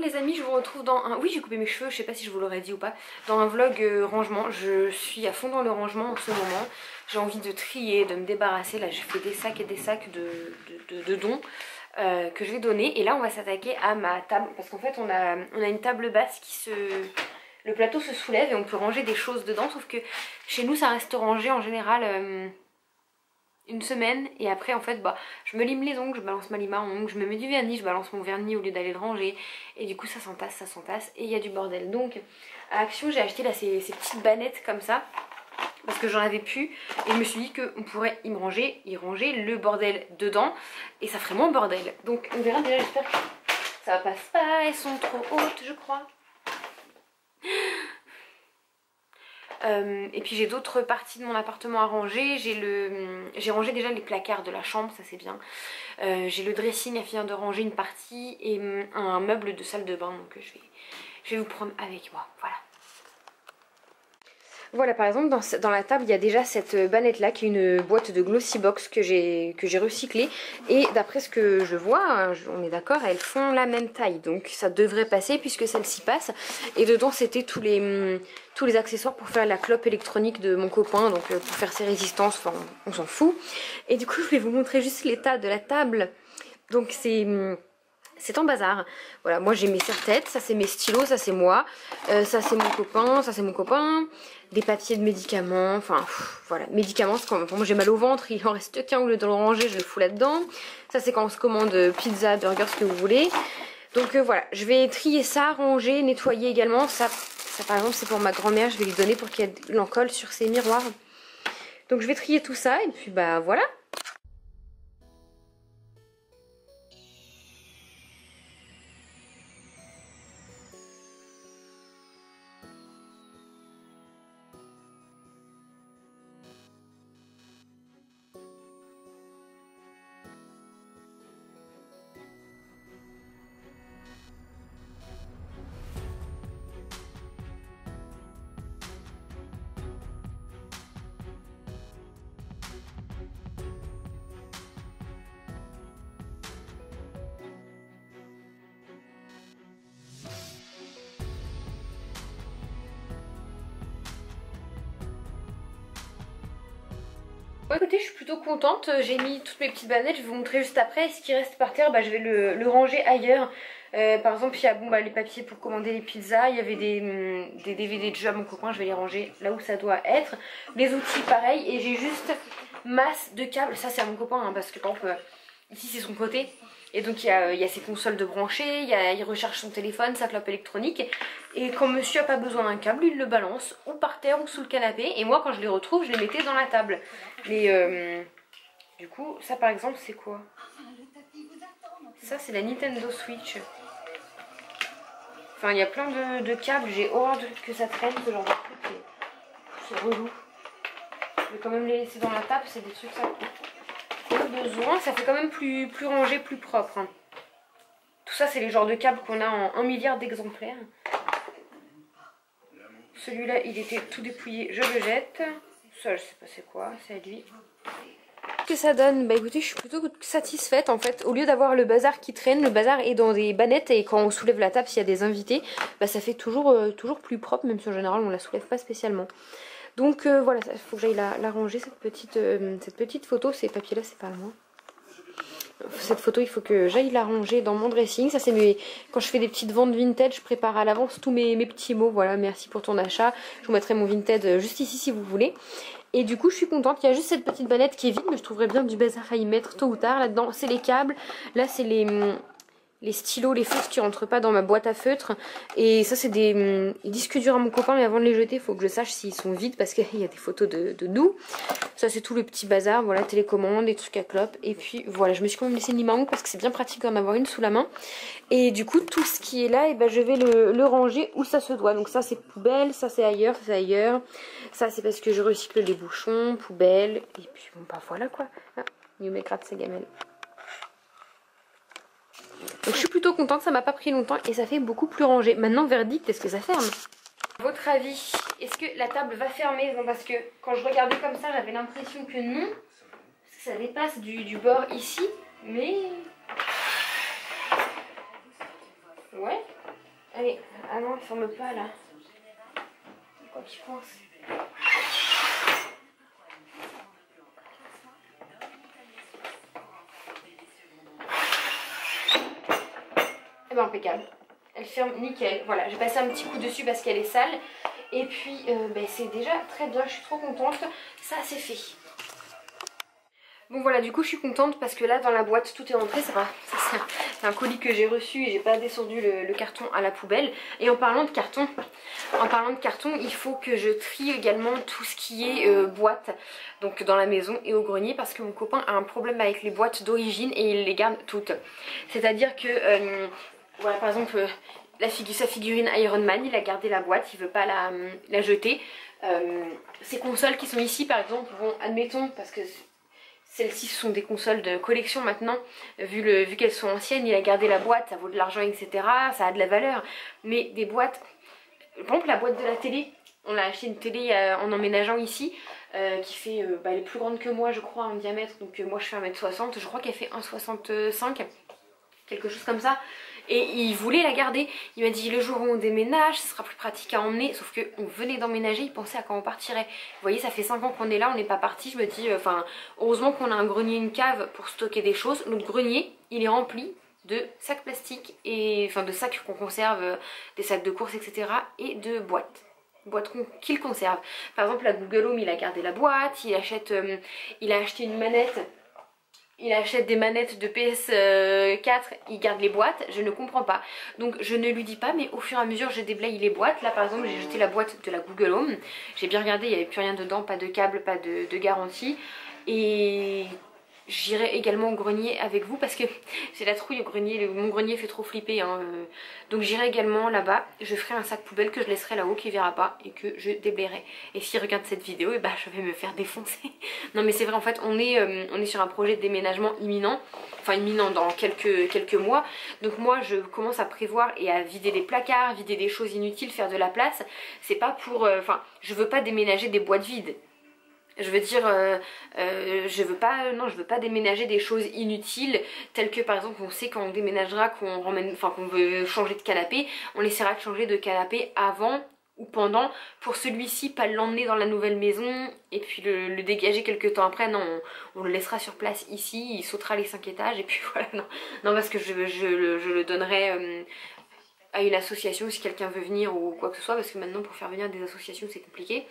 les amis, je vous retrouve dans un... Oui, j'ai coupé mes cheveux, je sais pas si je vous l'aurais dit ou pas. Dans un vlog rangement, je suis à fond dans le rangement en ce moment. J'ai envie de trier, de me débarrasser. Là, j'ai fait des sacs et des sacs de dons que je vais donner. Et là, on va s'attaquer à ma table. Parce qu'en fait, on a une table basse qui se... Le plateau se soulève et on peut ranger des choses dedans. Sauf que chez nous, ça reste rangé en général... une semaine et après en fait bah je me lime les ongles, je balance ma lime à ongles, je me mets du vernis, je balance mon vernis au lieu d'aller le ranger et du coup ça s'entasse et il y a du bordel. Donc à Action j'ai acheté là ces petites bannettes comme ça parce que j'en avais plus et je me suis dit qu'on pourrait y ranger le bordel dedans et ça ferait moins bordel. Donc on verra, déjà j'espère que ça passe pas, elles sont trop hautes je crois. Et puis j'ai d'autres parties de mon appartement à ranger. J'ai rangé déjà les placards de la chambre, ça c'est bien. J'ai le dressing à finir de ranger une partie et un meuble de salle de bain, donc je vais vous prendre avec moi, voilà. Voilà, par exemple dans la table il y a déjà cette bannette là qui est une boîte de Glossy Box que j'ai recyclée. Et d'après ce que je vois, on est d'accord, elles font la même taille. Donc ça devrait passer puisque celle-ci passe. Et dedans c'était tous les accessoires pour faire la clope électronique de mon copain. Donc pour faire ses résistances, enfin on s'en fout. Et du coup je vais vous montrer juste l'état de la table. Donc c'est en bazar. Voilà, moi j'ai mes serre-têtes, ça c'est mes stylos, ça c'est moi, ça c'est mon copain, ça c'est mon copain, des papiers de médicaments, enfin voilà, médicaments, c'est quand moi j'ai mal au ventre, il en reste qu'un, au lieu de le ranger, je le fous là-dedans. Ça c'est quand on se commande pizza, burger, ce que vous voulez. Donc voilà, je vais trier ça, ranger, nettoyer également. Ça par exemple c'est pour ma grand-mère, je vais lui donner pour qu'elle l'encolle sur ses miroirs. Donc je vais trier tout ça et puis bah voilà. Bon, écoutez, je suis plutôt contente, j'ai mis toutes mes petites bannettes, je vais vous montrer juste après. Ce qui reste par terre, bah, je vais le ranger ailleurs. Par exemple, il y a les papiers pour commander les pizzas, il y avait des DVD de jeux à mon copain, je vais les ranger là où ça doit être. Les outils pareil, et j'ai juste masse de câbles, ça c'est à mon copain hein, parce que par exemple, ici c'est son côté. Et donc il y a ses consoles de brancher, il recharge son téléphone, sa clope électronique. Et quand monsieur a pas besoin d'un câble, il le balance ou par terre ou sous le canapé. Et moi quand je les retrouve, je les mettais dans la table. Mais du coup, ça par exemple c'est quoi? Ça c'est la Nintendo Switch. Enfin il y a plein de câbles, j'ai horreur que ça traîne ce genre de truc. C'est relou. Je vais quand même les laisser dans la table, c'est des trucs ça. Besoin, ça fait quand même plus rangé, plus propre hein. Tout ça c'est les genres de câbles qu'on a en 1 milliard d'exemplaires. Celui-là il était tout dépouillé, je le jette. Ça je sais pas c'est quoi, c'est à lui. Qu'est-ce que ça donne? Bah écoutez, je suis plutôt satisfaite en fait. Au lieu d'avoir le bazar qui traîne, le bazar est dans des bannettes et quand on soulève la table s'il y a des invités, bah ça fait toujours plus propre, même si en général on la soulève pas spécialement. Donc voilà, il faut que j'aille la ranger, cette petite photo. Ces papiers là c'est pas à moi. Cette photo il faut que j'aille la ranger dans mon dressing. Ça c'est quand je fais des petites ventes vintage, je prépare à l'avance tous mes petits mots. Voilà, merci pour ton achat. Je vous mettrai mon vintage juste ici si vous voulez. Et du coup je suis contente, il y a juste cette petite bannette qui est vide, mais je trouverais bien du bazar à y mettre tôt ou tard. Là-dedans c'est les câbles, là c'est les stylos, les feutres qui rentrent pas dans ma boîte à feutres. Et ça c'est des disques durs à mon copain, mais avant de les jeter il faut que je sache s'ils sont vides parce qu'il y a des photos de nous. Ça c'est tout le petit bazar, voilà, télécommande, des trucs à clope. Et puis voilà, je me suis quand même laissé une lime à ongles parce que c'est bien pratique d'en avoir une sous la main. Et du coup tout ce qui est là, et ben, je vais le ranger où ça se doit. Donc ça c'est poubelle, ça c'est ailleurs, ça c'est ailleurs. Ça c'est parce que je recycle les bouchons, poubelle. Et puis bon bah voilà quoi. Ah, New Make gratte ses gamelles. Donc je suis plutôt contente, ça m'a pas pris longtemps et ça fait beaucoup plus rangé. Maintenant verdict, est-ce que ça ferme? À votre avis, est-ce que la table va fermer? Bon, parce que quand je regardais comme ça, j'avais l'impression que non. Parce que ça dépasse du bord ici. Mais... ouais. Allez, ah non, il ferme pas là. Quoi qu'il pense. Eh ben impeccable. Elle ferme nickel. Voilà, j'ai passé un petit coup dessus parce qu'elle est sale. Et puis ben, c'est déjà très bien, je suis trop contente. Ça c'est fait. Bon voilà, du coup je suis contente parce que là dans la boîte tout est rentré, ça va. C'est un colis que j'ai reçu et j'ai pas descendu le carton à la poubelle. Et en parlant de carton, il faut que je trie également tout ce qui est boîte, donc dans la maison et au grenier, parce que mon copain a un problème avec les boîtes d'origine et il les garde toutes. C'est-à-dire que voilà, par exemple sa figurine Iron Man, il a gardé la boîte, il veut pas la jeter. Ces consoles qui sont ici par exemple, bon admettons, parce que celles-ci sont des consoles de collection maintenant, vu qu'elles sont anciennes, il a gardé la boîte, ça vaut de l'argent, etc. Ça a de la valeur. Mais des boîtes, par exemple la boîte de la télé, on a acheté une télé en emménageant ici, qui fait, elle est plus grande que moi je crois en diamètre, donc moi je fais 1m60, je crois qu'elle fait 1,65 m, quelque chose comme ça. Et il voulait la garder, il m'a dit le jour où on déménage ce sera plus pratique à emmener, sauf qu'on venait d'emménager, il pensait à quand on partirait. Vous voyez, ça fait 5 ans qu'on est là, on n'est pas parti. Je me dis, enfin heureusement qu'on a un grenier, une cave pour stocker des choses. Notre grenier il est rempli de sacs plastiques, et enfin de sacs qu'on conserve, des sacs de course, etc. et de boîtes qu'il conserve. Par exemple la Google Home, il a gardé la boîte, il a acheté une manette. Il achète des manettes de PS4, il garde les boîtes, je ne comprends pas. Donc je ne lui dis pas, mais au fur et à mesure je déblaye les boîtes. Là par exemple j'ai jeté la boîte de la Google Home, j'ai bien regardé, il n'y avait plus rien dedans, pas de câble, pas de garantie. Et j'irai également au grenier avec vous parce que c'est la trouille au grenier, mon grenier fait trop flipper hein. Donc j'irai également là-bas, je ferai un sac poubelle que je laisserai là-haut qui verra pas et que je déblayerai. Et s'il regarde cette vidéo, et bah je vais me faire défoncer. Non mais c'est vrai, en fait on est sur un projet de déménagement imminent, enfin imminent dans quelques mois. Donc moi je commence à prévoir et à vider des placards, vider des choses inutiles, faire de la place. C'est pas pour, enfin je veux pas déménager des boîtes vides. Je veux dire, je veux pas déménager des choses inutiles, telles que par exemple on sait quand on déménagera qu'on veut changer de canapé, on essaiera de changer de canapé avant ou pendant, pour celui-ci pas l'emmener dans la nouvelle maison et puis le dégager quelques temps après. Non, on le laissera sur place ici, il sautera les 5 étages et puis voilà. Non parce que je le donnerai à une association si quelqu'un veut venir ou quoi que ce soit, parce que maintenant pour faire venir des associations c'est compliqué.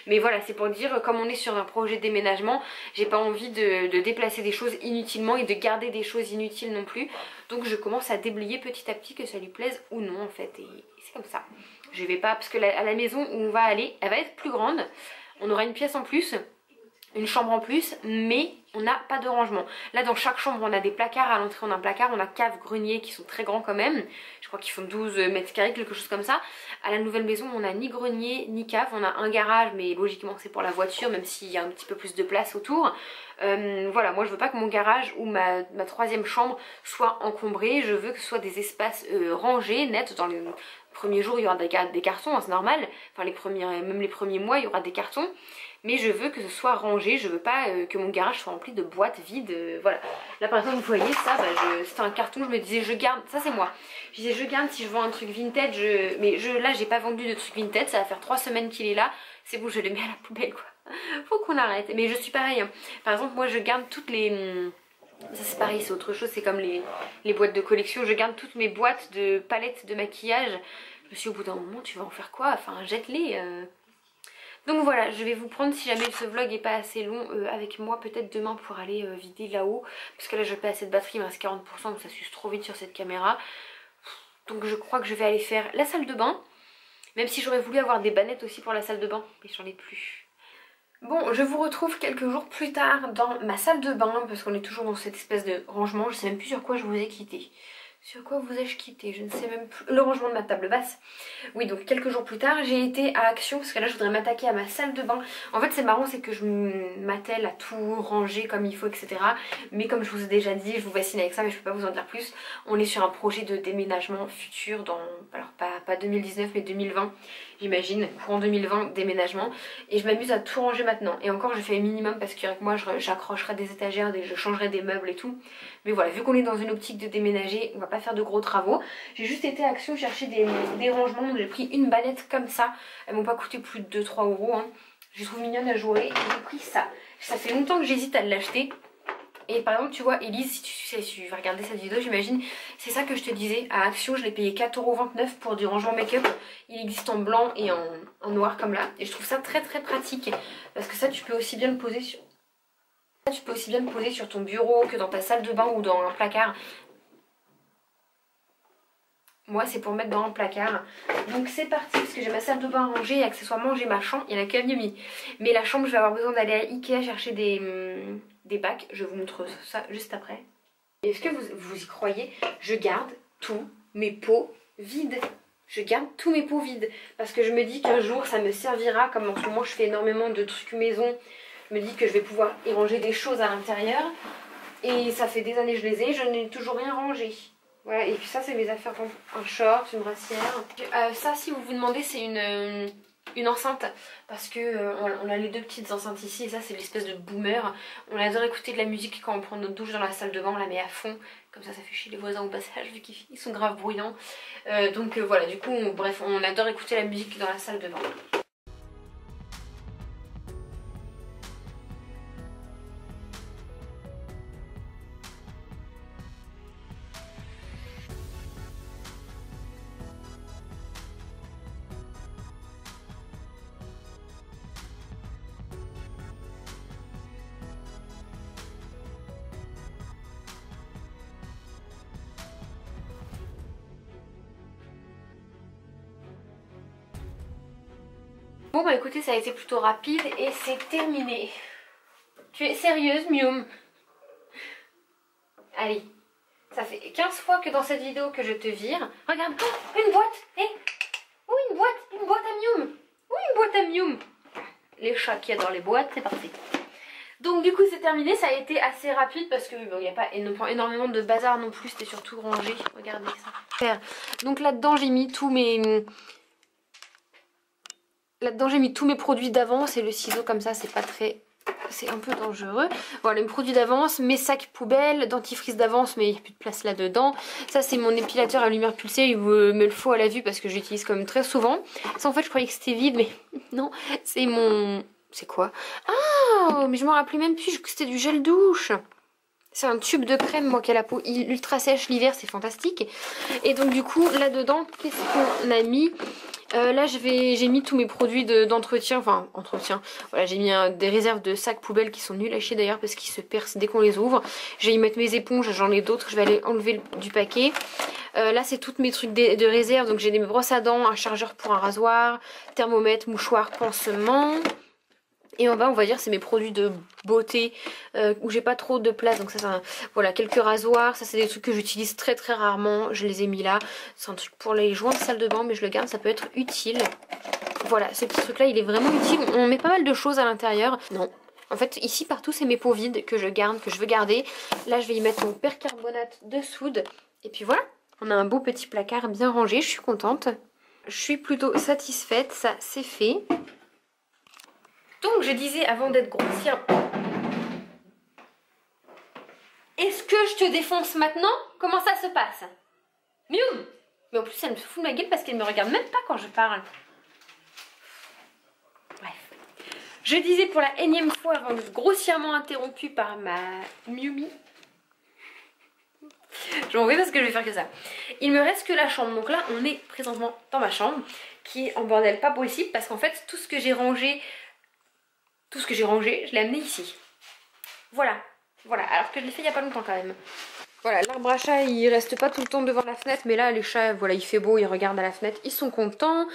Mais voilà, c'est pour dire, comme on est sur un projet de déménagement, j'ai pas envie de déplacer des choses inutilement et de garder des choses inutiles non plus. Donc je commence à déblayer petit à petit, que ça lui plaise ou non en fait, et c'est comme ça. Je vais pas, parce que à la maison où on va aller, elle va être plus grande, on aura une pièce en plus, une chambre en plus, mais on n'a pas de rangement. Là dans chaque chambre on a des placards, à l'entrée on a un placard, on a cave, grenier qui sont très grands quand même, je crois qu'ils font 12 mètres carrés, quelque chose comme ça. À la nouvelle maison on a ni grenier ni cave, on a un garage mais logiquement c'est pour la voiture, même s'il y a un petit peu plus de place autour. Voilà, moi je veux pas que mon garage ou ma troisième chambre soit encombrée, je veux que ce soit des espaces rangés, nets. Dans les premiers jours il y aura des cartons, hein, c'est normal, enfin même les premiers mois il y aura des cartons. Mais je veux que ce soit rangé, je veux pas que mon garage soit rempli de boîtes vides, voilà. Là par exemple vous voyez ça, c'était un carton, je me disais je garde, ça c'est moi. Je disais je garde si je vends un truc vintage, mais là j'ai pas vendu de truc vintage, ça va faire 3 semaines qu'il est là, c'est bon je le mets à la poubelle quoi. Faut qu'on arrête, mais je suis pareil, hein. Par exemple moi je garde toutes les... Ça c'est pareil, c'est autre chose, c'est comme les boîtes de collection, je garde toutes mes boîtes de palettes de maquillage. Je me suis dit, au bout d'un moment tu vas en faire quoi, enfin jette-les. Donc voilà, je vais vous prendre, si jamais ce vlog est pas assez long, avec moi peut-être demain pour aller vider là-haut. Parce que là je n'ai pas assez de batterie, il me reste 40%, donc ça s'use trop vite sur cette caméra. Donc je crois que je vais aller faire la salle de bain. Même si j'aurais voulu avoir des bannettes aussi pour la salle de bain, mais j'en ai plus. Bon, je vous retrouve quelques jours plus tard dans ma salle de bain, parce qu'on est toujours dans cette espèce de rangement. Je sais même plus sur quoi je vous ai quitté. Sur quoi vous ai-je quitté? Je ne sais même plus. Le rangement de ma table basse. Oui, donc quelques jours plus tard, j'ai été à Action parce que là, je voudrais m'attaquer à ma salle de bain. En fait, c'est marrant, c'est que je m'attelle à tout ranger comme il faut, etc. Mais comme je vous ai déjà dit, je vous fascine avec ça, mais je peux pas vous en dire plus. On est sur un projet de déménagement futur dans... Alors, pas pas 2019 mais 2020 j'imagine, courant 2020 déménagement, et je m'amuse à tout ranger maintenant. Et encore je fais le minimum parce que moi j'accrocherai des étagères, je changerai des meubles et tout. Mais voilà, vu qu'on est dans une optique de déménager, on va pas faire de gros travaux. J'ai juste été à Action chercher des rangements, donc j'ai pris une banette comme ça. Elles m'ont pas coûté plus de 2-3 euros, hein. Je les trouve mignonne à jouer, et j'ai pris ça. Ça fait longtemps que j'hésite à l'acheter. Et par exemple tu vois Elise, si tu vas regarder cette vidéo j'imagine, c'est ça que je te disais, à Action je l'ai payé 4,29 € pour du rangement make-up. Il existe en blanc et en noir comme là, et je trouve ça très pratique, parce que ça tu peux aussi bien le poser sur... Tu peux aussi bien le poser sur ton bureau que dans ta salle de bain ou dans un placard. Moi c'est pour mettre dans un placard. Donc c'est parti parce que j'ai ma salle de bain rangée et accessoirement j'ai ma chambre, il y en a que mieux mis. Mais la chambre je vais avoir besoin d'aller à Ikea chercher des bacs. Je vous montre ça juste après. Est-ce que vous y croyez? Je garde tous mes pots vides. Je garde tous mes pots vides. Parce que je me dis qu'un jour ça me servira. Comme en ce moment je fais énormément de trucs maison. Je me dis que je vais pouvoir y ranger des choses à l'intérieur. Et ça fait des années que je les ai. Je n'ai toujours rien rangé. Voilà, et puis ça c'est mes affaires, un short, une brassière. Ça si vous vous demandez c'est une enceinte, parce que on a les deux petites enceintes ici et ça c'est l'espèce de boomer. On adore écouter de la musique quand on prend notre douche dans la salle de bain, on la met à fond, comme ça fait chier les voisins au passage vu qu'ils sont grave bruyants. Donc voilà, du coup bref on adore écouter la musique dans la salle de bain. Bon bah écoutez, ça a été plutôt rapide et c'est terminé. Tu es sérieuse, Mium? Allez, ça fait 15 fois que dans cette vidéo que je te vire. Regarde, oh, une boîte. Eh, oh, une boîte à Mium. Oh, une boîte à Mium. Les chats qui adorent les boîtes, c'est parti. Donc du coup c'est terminé, ça a été assez rapide parce que bon, il n'y a pas énormément de bazar non plus, c'était surtout rangé. Regardez ça. Donc là-dedans j'ai mis tous mes... Là-dedans j'ai mis tous mes produits d'avance et le ciseau comme ça c'est pas très... C'est un peu dangereux. Voilà mes produits d'avance, mes sacs poubelles, dentifrice d'avance mais il n'y a plus de place là-dedans. Ça c'est mon épilateur à lumière pulsée, il me le faut à la vue parce que j'utilise quand même très souvent. Ça en fait je croyais que c'était vide mais non, c'est mon... C'est quoi? Ah mais je m'en rappelais même plus que c'était du gel douche. C'est un tube de crème, moi qui ai la peau ultra sèche l'hiver, c'est fantastique. Et donc du coup là-dedans, qu'est-ce qu'on a mis? Là j'ai mis tous mes produits d'entretien, enfin entretien, voilà j'ai mis des réserves de sacs poubelles qui sont nuls à chier d'ailleurs parce qu'ils se percent dès qu'on les ouvre. Je vais y mettre mes éponges, j'en ai d'autres, je vais aller enlever du paquet. Là c'est tous mes trucs de réserve, donc j'ai des brosses à dents, un chargeur pour un rasoir, thermomètre, mouchoir, pansement. Et en bas on va dire c'est mes produits de beauté où j'ai pas trop de place, donc ça voilà, quelques rasoirs, ça c'est des trucs que j'utilise très rarement, je les ai mis là. C'est un truc pour les joints de salle de bain mais je le garde, ça peut être utile. Voilà, ce petit truc là il est vraiment utile, on met pas mal de choses à l'intérieur. Non, en fait ici partout c'est mes pots vides que je garde, que je veux garder. Là je vais y mettre mon percarbonate de soude et puis voilà, on a un beau petit placard bien rangé, je suis contente. Je suis plutôt satisfaite, ça c'est fait. Donc je disais avant d'être grossière, est-ce que je te défonce maintenant? Comment ça se passe? Mium! Mais en plus elle me fout de ma gueule parce qu'elle me regarde même pas quand je parle. Bref. Je disais pour la énième fois avant d'être grossièrement interrompue par ma Miumi. Je m'en vais parce que je vais faire que ça. Il me reste que la chambre. Donc là on est présentement dans ma chambre qui est en bordel pas possible parce qu'en fait tout ce que j'ai rangé... je l'ai amené ici. Voilà, alors que je l'ai fait il y a pas longtemps quand même. Voilà, l'arbre à chat il reste pas tout le temps devant la fenêtre, mais là les chats, voilà, il fait beau, ils regardent à la fenêtre, ils sont contents.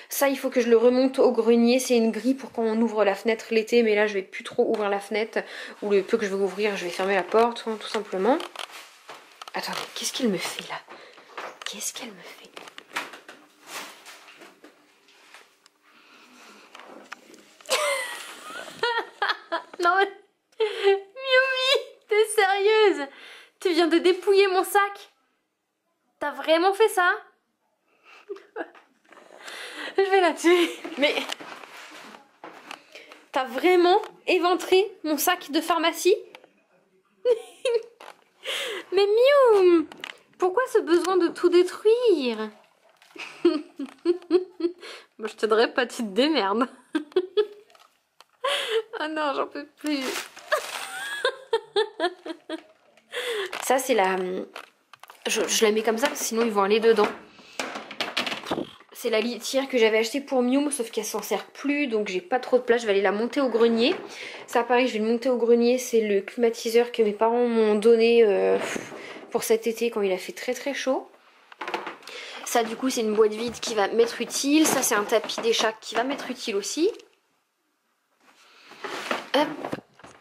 Ça il faut que je le remonte au grenier, c'est une grille pour quand on ouvre la fenêtre l'été, mais là je vais plus trop ouvrir la fenêtre, ou le peu que je veux ouvrir je vais fermer la porte, tout simplement. Attendez, qu'est-ce qu'elle me fait là? Qu'est-ce qu'elle me fait? Non, Miumi, t'es sérieuse? Tu viens de dépouiller mon sac? T'as vraiment fait ça? Je vais la tuer. Mais t'as vraiment éventré mon sac de pharmacie? Mais Miou, pourquoi ce besoin de tout détruire? Moi je t'aiderai pas, tu te démerdes. Oh non, j'en peux plus. Ça c'est la... Je la mets comme ça parce que sinon ils vont aller dedans. C'est la litière que j'avais achetée pour Mium, sauf qu'elle s'en sert plus, donc j'ai pas trop de place. Je vais aller la monter au grenier. Ça pareil, je vais le monter au grenier. C'est le climatiseur que mes parents m'ont donné pour cet été quand il a fait très très chaud. Ça du coup c'est une boîte vide qui va m'être utile. Ça c'est un tapis des chats qui va m'être utile aussi. Hop.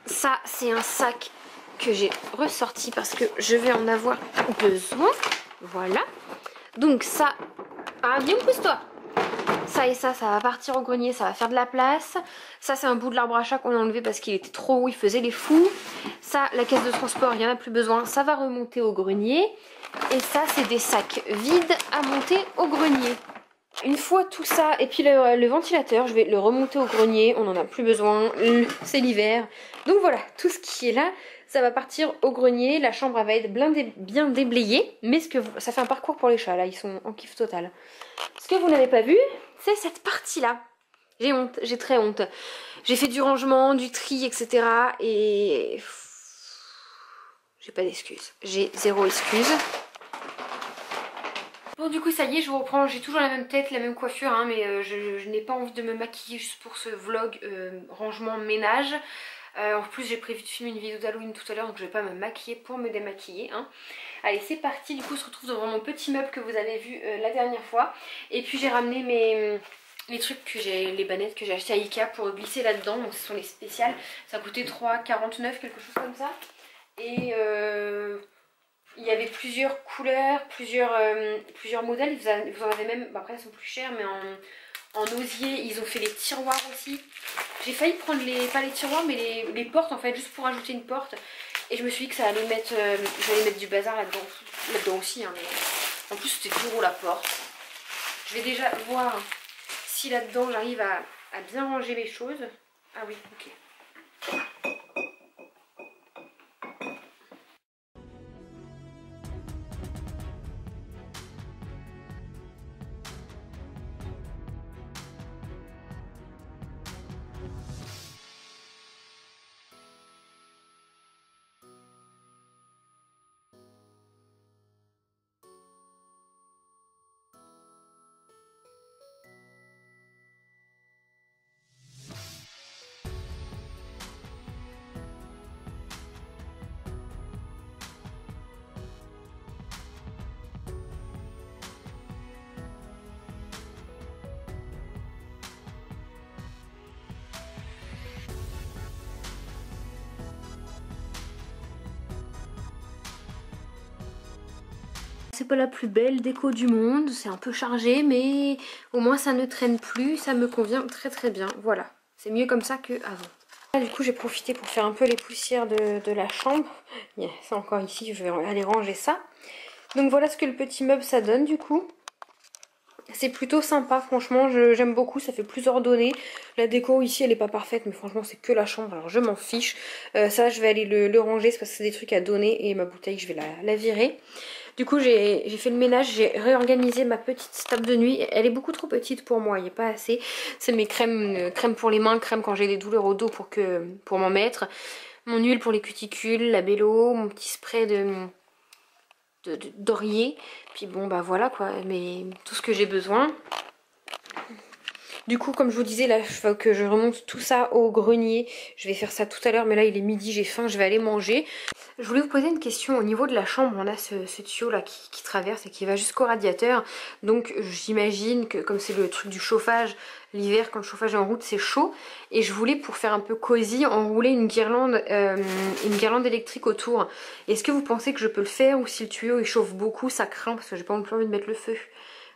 Ça c'est un sac que j'ai ressorti parce que je vais en avoir besoin. Voilà. Donc ça... Ah, viens, pousse-toi. Ça et ça va partir au grenier, ça va faire de la place. Ça, c'est un bout de l'arbre à chat qu'on a enlevé parce qu'il était trop haut, il faisait les fous. Ça, la caisse de transport, il n'y en a plus besoin, ça va remonter au grenier. Et ça, c'est des sacs vides à monter au grenier. Une fois tout ça, et puis le ventilateur, je vais le remonter au grenier, on n'en a plus besoin, c'est l'hiver. Donc voilà, tout ce qui est là, ça va partir au grenier, la chambre elle va être bien déblayée, mais ça fait un parcours pour les chats, là ils sont en kiff total. Ce que vous n'avez pas vu, c'est cette partie-là. J'ai honte, j'ai très honte. J'ai fait du rangement, du tri, etc. Et... j'ai pas d'excuses, j'ai zéro excuse. Bon du coup ça y est, je vous reprends, j'ai toujours la même tête, la même coiffure, hein, mais je n'ai pas envie de me maquiller juste pour ce vlog rangement ménage. En plus j'ai prévu de filmer une vidéo d'Halloween tout à l'heure, donc je vais pas me maquiller pour me démaquiller. Hein. Allez c'est parti, du coup on se retrouve devant mon petit meuble que vous avez vu la dernière fois. Et puis j'ai ramené les trucs que j'ai, les bannettes que j'ai achetées à Ikea pour glisser là-dedans, donc ce sont les spéciales. Ça a coûté 3,49 quelque chose comme ça. Et... il y avait plusieurs couleurs, plusieurs modèles, vous en avez même, bah après elles sont plus chères, mais en osier, ils ont fait les tiroirs aussi. J'ai failli prendre pas les tiroirs, mais les portes en fait, juste pour ajouter une porte. Et je me suis dit que ça allait mettre, j'allais mettre du bazar là-dedans aussi, hein, mais en plus c'était plus gros la porte. Je vais déjà voir si là-dedans j'arrive à bien ranger les choses. Ah oui, ok. C'est pas la plus belle déco du monde, c'est un peu chargé, mais au moins ça ne traîne plus, ça me convient très très bien. Voilà, c'est mieux comme ça qu'avant. Du coup j'ai profité pour faire un peu les poussières de la chambre. C'est encore ici, je vais aller ranger ça. Donc voilà ce que le petit meuble ça donne du coup. C'est plutôt sympa, franchement, j'aime beaucoup, ça fait plus ordonné. La déco ici elle est pas parfaite, mais franchement c'est que la chambre, alors je m'en fiche. Ça je vais aller le ranger, c'est parce que c'est des trucs à donner, et ma bouteille je vais la virer. Du coup j'ai fait le ménage, j'ai réorganisé ma petite table de nuit. Elle est beaucoup trop petite pour moi, il n'y a pas assez. C'est mes crèmes pour les mains, crème quand j'ai des douleurs au dos pour m'en mettre. Mon huile pour les cuticules, la Bello, mon petit spray d'Orier. Puis bon bah voilà quoi, mais tout ce que j'ai besoin. Du coup comme je vous disais là, il faut que je remonte tout ça au grenier. Je vais faire ça tout à l'heure, mais là il est midi, j'ai faim, je vais aller manger. Je voulais vous poser une question. Au niveau de la chambre, on a ce tuyau là qui traverse et qui va jusqu'au radiateur. Donc j'imagine que comme c'est le truc du chauffage, l'hiver quand le chauffage est en route c'est chaud. Et je voulais, pour faire un peu cosy, enrouler une guirlande électrique autour. Est-ce que vous pensez que je peux le faire, ou si le tuyau il chauffe beaucoup ça craint, parce que j'ai pas envie de mettre le feu?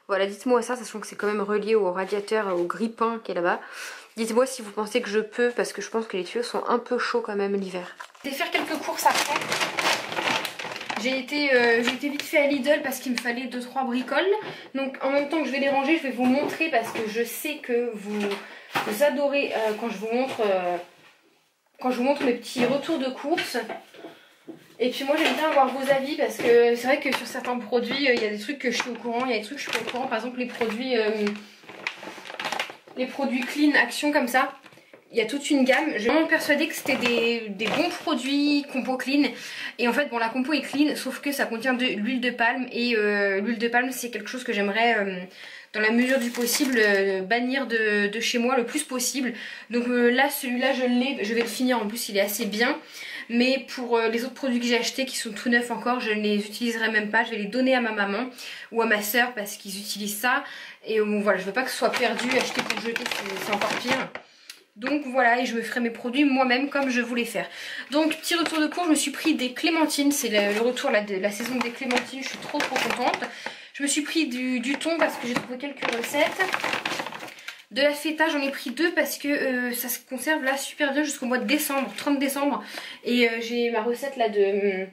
Voilà, dites-moi ça, sachant que c'est quand même relié au radiateur, au grille-pain qui est là-bas. Dites-moi si vous pensez que je peux, parce que je pense que les tuyaux sont un peu chauds quand même l'hiver. Je vais faire quelques courses après. J'ai été vite fait à Lidl parce qu'il me fallait 2-3 bricoles. Donc en même temps que je vais les ranger, je vais vous montrer parce que je sais que vous adorez quand je vous montre mes petits retours de course. Et puis moi j'aime bien avoir vos avis parce que c'est vrai que sur certains produits, il y a des trucs que je suis au courant, il y a des trucs que je suis pas au courant. Par exemple les produits Clean Action comme ça. Il y a toute une gamme. Je suis vraiment persuadée que c'était des bons produits compo clean. Et en fait, bon, la compo est clean, sauf que ça contient de l'huile de palme. Et l'huile de palme, c'est quelque chose que j'aimerais, dans la mesure du possible, bannir de chez moi le plus possible. Donc là, celui-là, je vais le finir. En plus, il est assez bien. Mais pour les autres produits que j'ai achetés, qui sont tout neufs encore, je ne les utiliserai même pas. Je vais les donner à ma maman ou à ma soeur parce qu'ils utilisent ça. Et bon, voilà, je veux pas que ce soit perdu, acheter pour jeter, c'est encore pire. Donc voilà, et je me ferai mes produits moi-même comme je voulais faire. Donc petit retour de cours, je me suis pris des clémentines. C'est le retour là, de la saison des clémentines, je suis trop contente. Je me suis pris du thon parce que j'ai trouvé quelques recettes. De la feta, j'en ai pris 2 parce que ça se conserve là super bien jusqu'au mois de décembre, 30 décembre. Et j'ai ma recette là de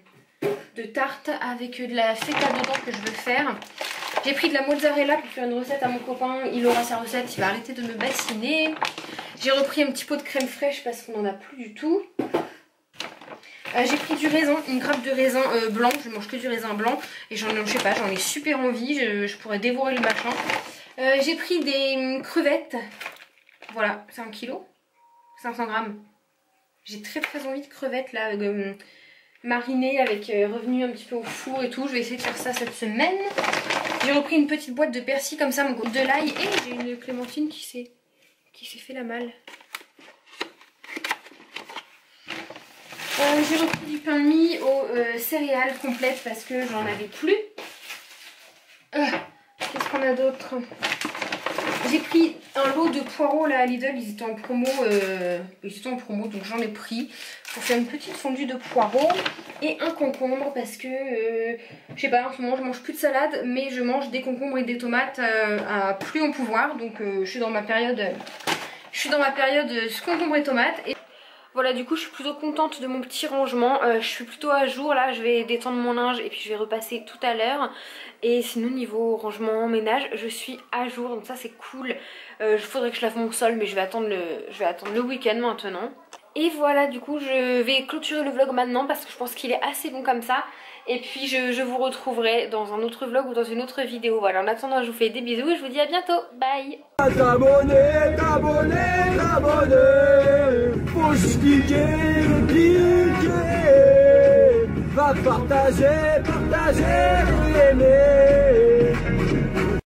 tarte avec de la feta dedans que je veux faire. J'ai pris de la mozzarella pour faire une recette à mon copain. Il aura sa recette, il va arrêter de me bassiner. J'ai repris un petit pot de crème fraîche parce qu'on n'en a plus du tout. J'ai pris du raisin, une grappe de raisin blanc. Je mange que du raisin blanc. Et j'en ai super envie. Je pourrais dévorer le machin. J'ai pris des crevettes. Voilà, c'est 1 kg. 500 grammes. J'ai très envie de crevettes là. Marinées avec revenu un petit peu au four et tout. Je vais essayer de faire ça cette semaine. J'ai repris une petite boîte de persil comme ça, de l'ail. Et j'ai une clémentine qui s'est fait la malle. J'ai repris du pain de mie aux céréales complètes parce que j'en avais plus. Qu'est-ce qu'on a d'autre? J'ai pris un lot de poireaux là à Lidl, ils étaient en promo, donc j'en ai pris pour faire une petite fondue de poireaux et un concombre parce que je sais pas, en ce moment je mange plus de salade mais je mange des concombres et des tomates à plus en pouvoir, donc je suis dans ma période concombre et tomates. Et voilà, du coup je suis plutôt contente de mon petit rangement, je suis plutôt à jour là, je vais détendre mon linge et puis je vais repasser tout à l'heure. Et sinon niveau rangement, ménage, je suis à jour, donc ça c'est cool. Il faudrait que je lave mon sol mais je vais attendre le week-end maintenant. Et voilà, du coup je vais clôturer le vlog maintenant parce que je pense qu'il est assez long comme ça. Et puis je vous retrouverai dans un autre vlog ou dans une autre vidéo. Voilà, en attendant je vous fais des bisous et je vous dis à bientôt, bye. T'abonner, faut juste cliquer, va partager, aimer.